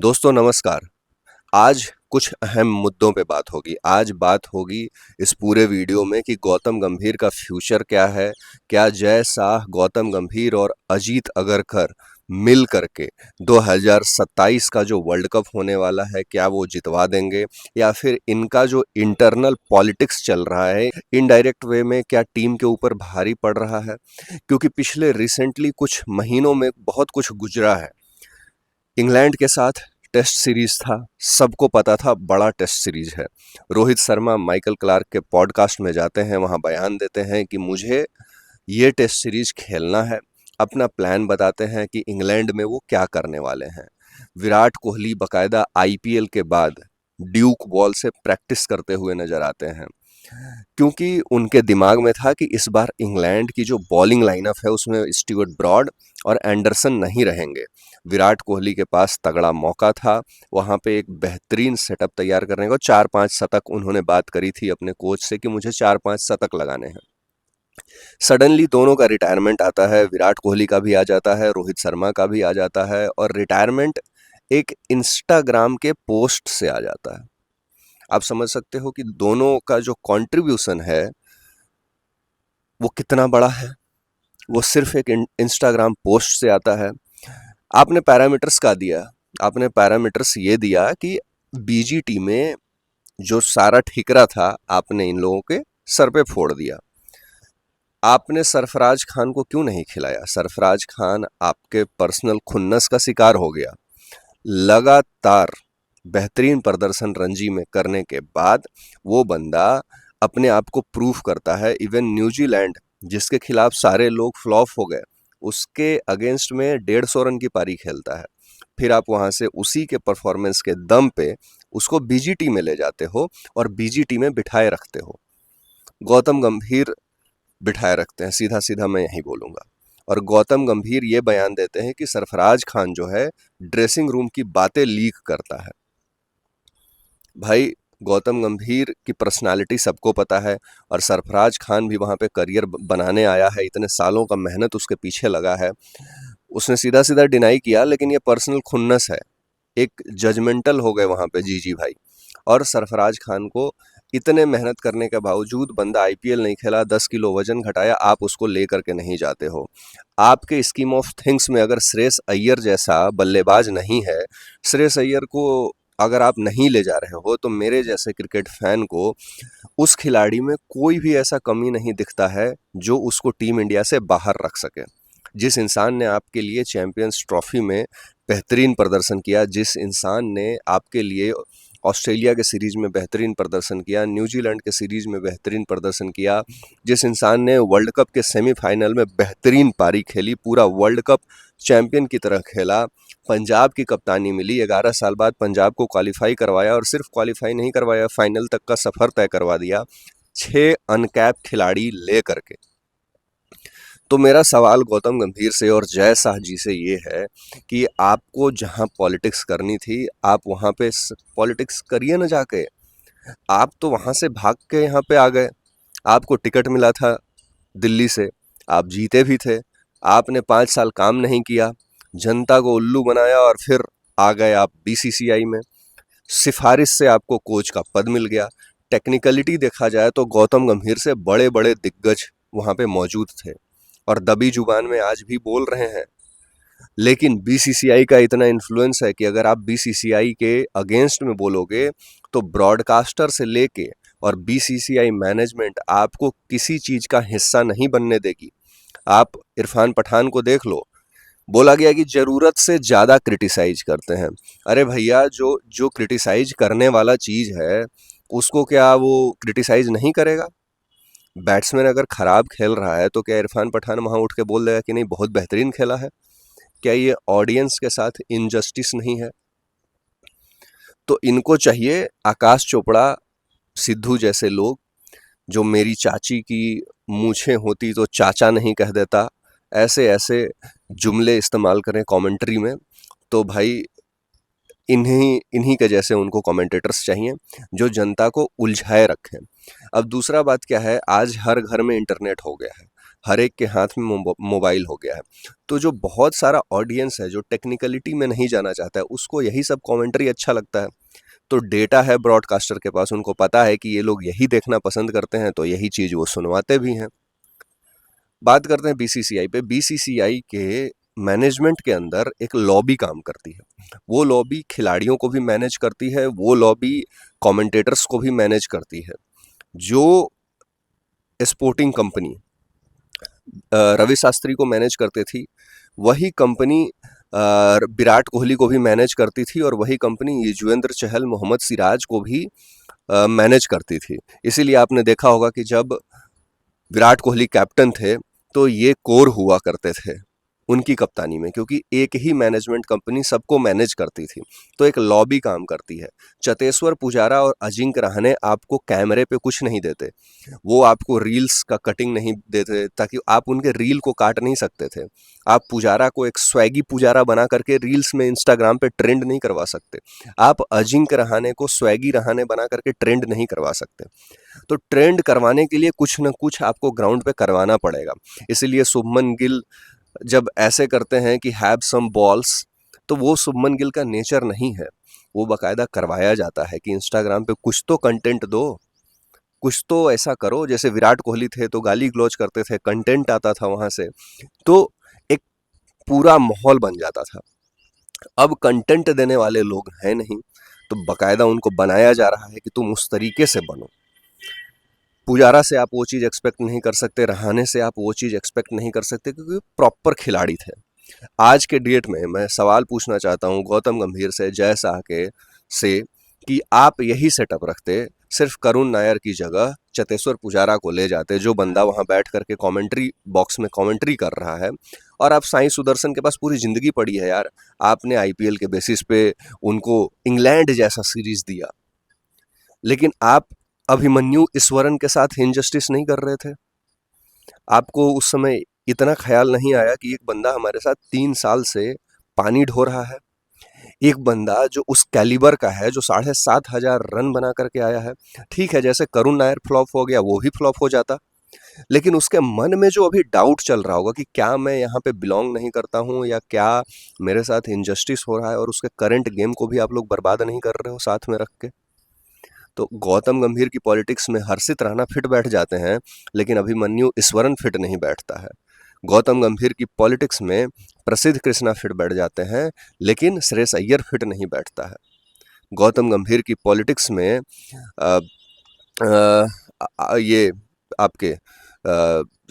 दोस्तों नमस्कार। आज कुछ अहम मुद्दों पे बात होगी। आज बात होगी इस पूरे वीडियो में कि गौतम गंभीर का फ्यूचर क्या है? क्या जय शाह, गौतम गंभीर और अजीत अगरकर मिल करके 2027 का जो वर्ल्ड कप होने वाला है, क्या वो जितवा देंगे? या फिर इनका जो इंटरनल पॉलिटिक्स चल रहा है, इनडायरेक्ट वे में क्या टीम के ऊपर भारी पड़ रहा है? क्योंकि पिछले रिसेंटली कुछ महीनों में बहुत कुछ गुजरा है। इंग्लैंड के साथ टेस्ट सीरीज था, सबको पता था बड़ा टेस्ट सीरीज है। रोहित शर्मा माइकल क्लार्क के पॉडकास्ट में जाते हैं, वहां बयान देते हैं कि मुझे ये टेस्ट सीरीज खेलना है। अपना प्लान बताते हैं कि इंग्लैंड में वो क्या करने वाले हैं। विराट कोहली बकायदा आईपीएल के बाद ड्यूक बॉल से प्रैक्टिस करते हुए नजर आते हैं, क्योंकि उनके दिमाग में था कि इस बार इंग्लैंड की जो बॉलिंग लाइनअप है उसमें स्टीवर्ट ब्रॉड और एंडरसन नहीं रहेंगे। विराट कोहली के पास तगड़ा मौका था वहां पे एक बेहतरीन सेटअप तैयार करने को। 4-5 शतक उन्होंने बात करी थी अपने कोच से कि मुझे 4-5 शतक लगाने हैं। सडनली दोनों का रिटायरमेंट आता है, विराट कोहली का भी आ जाता है, रोहित शर्मा का भी आ जाता है, और रिटायरमेंट एक इंस्टाग्राम के पोस्ट से आ जाता है। आप समझ सकते हो कि दोनों का जो कंट्रीब्यूशन है वो कितना बड़ा है। वो सिर्फ एक इंस्टाग्राम पोस्ट से आता है। आपने पैरामीटर्स का दिया, आपने पैरामीटर्स ये दिया कि बीजीटी में जो सारा ठिकरा था आपने इन लोगों के सर पे फोड़ दिया। आपने सरफराज खान को क्यों नहीं खिलाया? सरफराज खान आपके पर्सनल खुन्नस का शिकार हो गया। लगातार बेहतरीन प्रदर्शन रणजी में करने के बाद वो बंदा अपने आप को प्रूफ करता है। इवन न्यूजीलैंड जिसके खिलाफ सारे लोग फ्लॉप हो गए, उसके अगेंस्ट में 150 रन की पारी खेलता है। फिर आप वहां से उसी के परफॉर्मेंस के दम पे उसको बीजीटी में ले जाते हो और बीजीटी में बिठाए रखते हो। गौतम गंभीर बिठाए रखते हैं, सीधा सीधा मैं यही बोलूंगा। और गौतम गंभीर ये बयान देते हैं कि सरफराज खान जो है ड्रेसिंग रूम की बातें लीक करता है। भाई, गौतम गंभीर की पर्सनालिटी सबको पता है, और सरफराज खान भी वहां पे करियर बनाने आया है, इतने सालों का मेहनत उसके पीछे लगा है। उसने सीधा सीधा डिनाई किया, लेकिन ये पर्सनल खुन्नस है। एक जजमेंटल हो गए वहां पे जीजी भाई। और सरफराज खान को इतने मेहनत करने के बावजूद बंदा आईपीएल नहीं खेला, 10 किलो वजन घटाया, आप उसको लेकर के नहीं जाते हो। आपके स्कीम ऑफ थिंग्स में अगर श्रेयस अय्यर जैसा बल्लेबाज नहीं है, श्रेयस अय्यर को अगर आप नहीं ले जा रहे हो, तो मेरे जैसे क्रिकेट फैन को उस खिलाड़ी में कोई भी ऐसा कमी नहीं दिखता है जो उसको टीम इंडिया से बाहर रख सके। जिस इंसान ने आपके लिए चैंपियंस ट्रॉफी में बेहतरीन प्रदर्शन किया, जिस इंसान ने आपके लिए ऑस्ट्रेलिया के सीरीज में बेहतरीन प्रदर्शन किया, न्यूजीलैंड के सीरीज में बेहतरीन प्रदर्शन किया, जिस इंसान ने वर्ल्ड कप के सेमीफाइनल में बेहतरीन पारी खेली, पूरा वर्ल्ड कप चैंपियन की तरह खेला, पंजाब की कप्तानी मिली, 11 साल बाद पंजाब को क्वालिफाई करवाया, और सिर्फ क्वालिफाई नहीं करवाया, फाइनल तक का सफर तय करवा दिया, 6 अनकैप खिलाड़ी ले करके। तो मेरा सवाल गौतम गंभीर से और जय शाह जी से ये है कि आपको जहां पॉलिटिक्स करनी थी, आप वहां पे पॉलिटिक्स करिए ना जाके। आप तो वहां से भाग के यहाँ पे आ गए। आपको टिकट मिला था दिल्ली से, आप जीते भी थे। आपने 5 साल काम नहीं किया, जनता को उल्लू बनाया, और फिर आ गए आप बीसीसीआई में। सिफारिश से आपको कोच का पद मिल गया। टेक्निकलिटी देखा जाए तो गौतम गंभीर से बड़े बड़े दिग्गज वहां पे मौजूद थे और दबी जुबान में आज भी बोल रहे हैं। लेकिन बीसीसीआई का इतना इन्फ्लुएंस है कि अगर आप बीसीसीआई के अगेंस्ट में बोलोगे, तो ब्रॉडकास्टर से लेके और बीसीसीआई मैनेजमेंट आपको किसी चीज का हिस्सा नहीं बनने देगी। आप इरफान पठान को देख लो, बोला गया कि जरूरत से ज्यादा क्रिटिसाइज करते हैं। अरे भैया, जो जो क्रिटिसाइज करने वाला चीज है उसको क्या वो क्रिटिसाइज नहीं करेगा? बैट्समैन अगर खराब खेल रहा है तो क्या इरफान पठान वहां उठ के बोल देगा कि नहीं बहुत बेहतरीन खेला है? क्या ये ऑडियंस के साथ इनजस्टिस नहीं है? तो इनको चाहिए आकाश चोपड़ा, सिद्धू जैसे लोग, जो मेरी चाची की मूछें होती तो चाचा नहीं कह देता, ऐसे ऐसे जुमले इस्तेमाल करें कमेंट्री में। तो भाई, इन्हीं इन्हीं के जैसे उनको कमेंटेटर्स चाहिए जो जनता को उलझाए रखें। अब दूसरा बात क्या है, आज हर घर में इंटरनेट हो गया है। हर एक के हाथ में मोबाइल हो गया है। तो जो बहुत सारा ऑडियंस है जो टेक्निकलिटी में नहीं जाना चाहता है, उसको यही सब कमेंट्री अच्छा लगता है। तो डेटा है ब्रॉडकास्टर के पास, उनको पता है कि ये लोग यही देखना पसंद करते हैं, तो यही चीज़ वो सुनवाते भी हैं। बात करते हैं बीसीसीआई पे। बीसीसीआई के मैनेजमेंट के अंदर एक लॉबी काम करती है। वो लॉबी खिलाड़ियों को भी मैनेज करती है, वो लॉबी कमेंटेटर्स को भी मैनेज करती है। जो स्पोर्टिंग कंपनी रवि शास्त्री को मैनेज करती थी, वही कंपनी विराट कोहली को भी मैनेज करती थी, और वही कंपनी युजवेंद्र चहल, मोहम्मद सिराज को भी मैनेज करती थी। इसीलिए आपने देखा होगा कि जब विराट कोहली कैप्टन थे, तो ये कोर हुआ करते थे उनकी कप्तानी में, क्योंकि एक ही मैनेजमेंट कंपनी सबको मैनेज करती थी। तो एक लॉबी काम करती है। चतेश्वर पुजारा और अजिंक्य रहाणे आपको कैमरे पे कुछ नहीं देते, वो आपको रील्स का कटिंग नहीं देते, ताकि आप उनके रील को काट नहीं सकते थे। आप पुजारा को एक स्वैगी पुजारा बना करके रील्स में इंस्टाग्राम पे ट्रेंड नहीं करवा सकते। आप अजिंक्य रहाणे को स्वैगी रहाणे बना करके ट्रेंड नहीं करवा सकते। तो ट्रेंड करवाने के लिए कुछ ना कुछ आपको ग्राउंड पे करवाना पड़ेगा। इसीलिए शुभमन गिल जब ऐसे करते हैं कि हैव सम बॉल्स, तो वो शुभमन गिल का नेचर नहीं है। वो बाकायदा करवाया जाता है कि इंस्टाग्राम पे कुछ तो कंटेंट दो, कुछ तो ऐसा करो। जैसे विराट कोहली थे तो गाली गलौज करते थे, कंटेंट आता था वहां से, तो एक पूरा माहौल बन जाता था। अब कंटेंट देने वाले लोग हैं नहीं, तो बाकायदा उनको बनाया जा रहा है कि तुम उस तरीके से बनो। पुजारा से आप वो चीज़ एक्सपेक्ट नहीं कर सकते, रहाणे से आप वो चीज़ एक्सपेक्ट नहीं कर सकते, क्योंकि प्रॉपर खिलाड़ी थे। आज के डेट में मैं सवाल पूछना चाहता हूं गौतम गंभीर से, जय शाह के से, कि आप यही सेटअप रखते, सिर्फ करुण नायर की जगह चतेश्वर पुजारा को ले जाते, जो बंदा वहां बैठ करके कमेंट्री बॉक्स में कमेंट्री कर रहा है, और आप साई सुदर्शन के पास पूरी जिंदगी पड़ी है यार। आपने आईपीएल के बेसिस पे उनको इंग्लैंड जैसा सीरीज दिया, लेकिन आप अभिमन्यु ईश्वरन के साथ इनजस्टिस नहीं कर रहे थे। आपको उस समय इतना ख्याल नहीं आया कि एक बंदा हमारे साथ 3 साल से पानी ढो रहा है, एक बंदा जो उस कैलिबर का है, जो 7,500 रन बना करके आया है। ठीक है, जैसे करुण नायर फ्लॉप हो गया, वो भी फ्लॉप हो जाता, लेकिन उसके मन में जो अभी डाउट चल रहा होगा कि क्या मैं यहाँ पे बिलोंग नहीं करता हूँ, या क्या मेरे साथ इनजस्टिस हो रहा है, और उसके करंट गेम को भी आप लोग बर्बाद नहीं कर रहे हो साथ में रख के। तो गौतम गंभीर की पॉलिटिक्स में हर्षित राणा फिट बैठ जाते हैं, लेकिन अभिमन्यु ईश्वरन फिट नहीं बैठता है। गौतम गंभीर की पॉलिटिक्स में प्रसिद्ध कृष्णा फिट बैठ जाते हैं, लेकिन श्रेयस अय्यर फिट नहीं बैठता है। गौतम गंभीर की पॉलिटिक्स में अ, ये आपके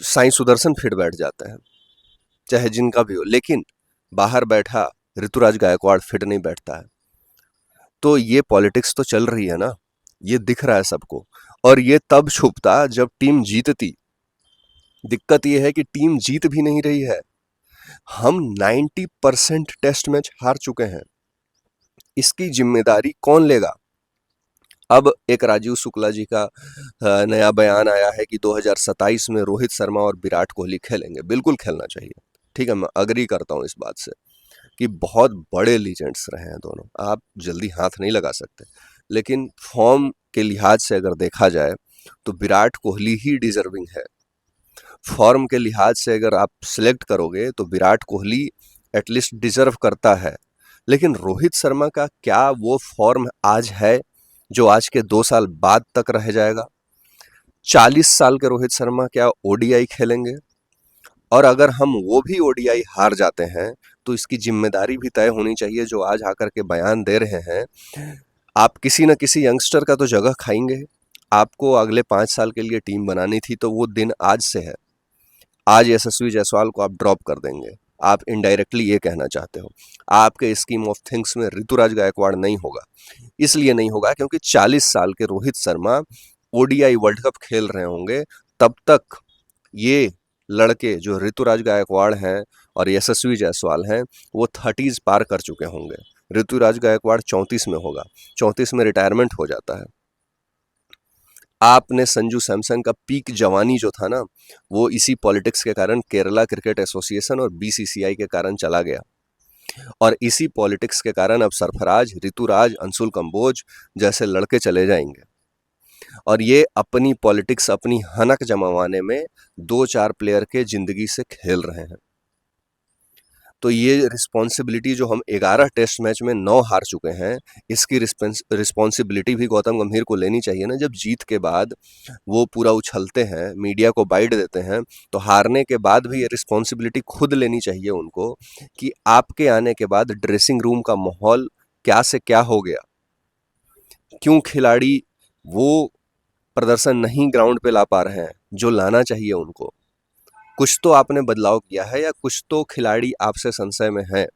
साई सुदर्शन फिट बैठ जाते हैं, चाहे जिनका भी हो, लेकिन बाहर बैठा ऋतुराज गायकवाड़ फिट नहीं बैठता है। तो ये पॉलिटिक्स तो चल रही है ना, ये दिख रहा है सबको, और ये तब छुपता जब टीम जीतती। दिक्कत ये है कि टीम जीत भी नहीं रही है। हम 90% टेस्ट मैच हार चुके हैं। इसकी जिम्मेदारी कौन लेगा? अब एक राजीव शुक्ला जी का नया बयान आया है कि 2027 में रोहित शर्मा और विराट कोहली खेलेंगे। बिल्कुल खेलना चाहिए, ठीक है, मैं अग्री करता हूँ इस बात से कि बहुत बड़े लीजेंड्स रहे हैं दोनों, आप जल्दी हाथ नहीं लगा सकते। लेकिन फॉर्म के लिहाज से अगर देखा जाए तो विराट कोहली ही डिजर्विंग है। फॉर्म के लिहाज से अगर आप सिलेक्ट करोगे तो विराट कोहली एटलीस्ट डिजर्व करता है। लेकिन रोहित शर्मा का क्या वो फॉर्म आज है जो आज के 2 साल बाद तक रह जाएगा? 40 साल के रोहित शर्मा क्या ओडीआई खेलेंगे? और अगर हम वो भी ओडीआई हार जाते हैं, तो इसकी जिम्मेदारी भी तय होनी चाहिए। जो आज आकर के बयान दे रहे हैं, आप किसी न किसी यंगस्टर का तो जगह खाएंगे। आपको अगले 5 साल के लिए टीम बनानी थी, तो वो दिन आज से है। आज यशस्वी जायसवाल को आप ड्रॉप कर देंगे, आप इनडायरेक्टली ये कहना चाहते हो। आपके स्कीम ऑफ थिंग्स में ऋतुराज गायकवाड़ नहीं होगा। इसलिए नहीं होगा क्योंकि 40 साल के Rohit Sharma ODI world cup खेल रहे होंगे, तब तक ये लड़के जो ऋतुराज गायकवाड़ हैं और यशस्वी जायसवाल हैं, वो 30s पार कर चुके होंगे। ऋतुराज गायकवाड़ 34 में होगा, 34 में रिटायरमेंट हो जाता है। आपने संजू सैमसन का पीक जवानी जो था ना, वो इसी पॉलिटिक्स के कारण केरला क्रिकेट एसोसिएशन और बीसीसीआई के कारण चला गया। और इसी पॉलिटिक्स के कारण अब सरफराज, ऋतुराज, अंशुल कंबोज जैसे लड़के चले जाएंगे। और ये अपनी पॉलिटिक्स, अपनी हनक जमावाने में 2-4 प्लेयर के ज़िंदगी से खेल रहे हैं। तो ये रिस्पॉन्सिबिलिटी जो हम 11 टेस्ट मैच में 9 हार चुके हैं, इसकी रिस्पॉन्सिबिलिटी भी गौतम गंभीर को लेनी चाहिए ना। जब जीत के बाद वो पूरा उछलते हैं, मीडिया को बाइट देते हैं, तो हारने के बाद भी ये रिस्पॉन्सिबिलिटी खुद लेनी चाहिए उनको कि आपके आने के बाद ड्रेसिंग रूम का माहौल क्या से क्या हो गया? क्यों खिलाड़ी वो प्रदर्शन नहीं ग्राउंड पे ला पा रहे हैं, जो लाना चाहिए उनको? कुछ तो आपने बदलाव किया है या कुछ तो खिलाड़ी आपसे संशय में हैं।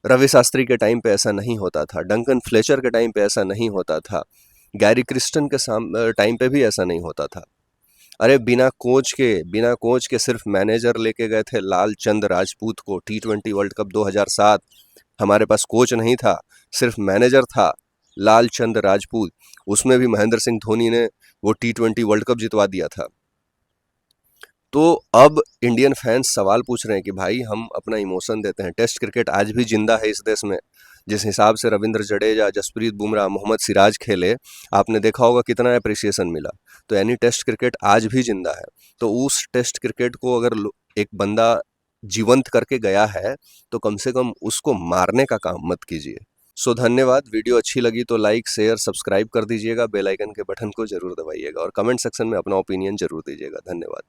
रवि शास्त्री के टाइम पे ऐसा नहीं होता था, डंकन फ्लेचर के टाइम पे ऐसा नहीं होता था, गैरी क्रिस्टन के टाइम पे भी ऐसा नहीं होता था। अरे बिना कोच के सिर्फ मैनेजर लेके गए थे लाल चंद राजपूत को टी20 वर्ल्ड कप 2007। हमारे पास कोच नहीं था, सिर्फ मैनेजर था लाल चंद राजपूत। उसमें भी महेंद्र सिंह धोनी ने वो टी20 वर्ल्ड कप जितवा दिया था। तो अब इंडियन फैंस सवाल पूछ रहे हैं कि भाई हम अपना इमोशन देते हैं। टेस्ट क्रिकेट आज भी जिंदा है इस देश में। जिस हिसाब से रविंद्र जडेजा, जसप्रीत बुमराह, मोहम्मद सिराज खेले, आपने देखा होगा कितना अप्रिसिएशन मिला। तो यानी टेस्ट क्रिकेट आज भी जिंदा है। तो उस टेस्ट क्रिकेट को अगर एक बंदा जीवंत करके गया है, तो कम से कम उसको मारने का काम मत कीजिए। सो धन्यवाद। वीडियो अच्छी लगी तो लाइक, शेयर, सब्सक्राइब कर दीजिएगा। बेल आइकन के बटन को जरूर दबाइएगा और कमेंट सेक्शन में अपना ओपिनियन जरूर दीजिएगा। धन्यवाद।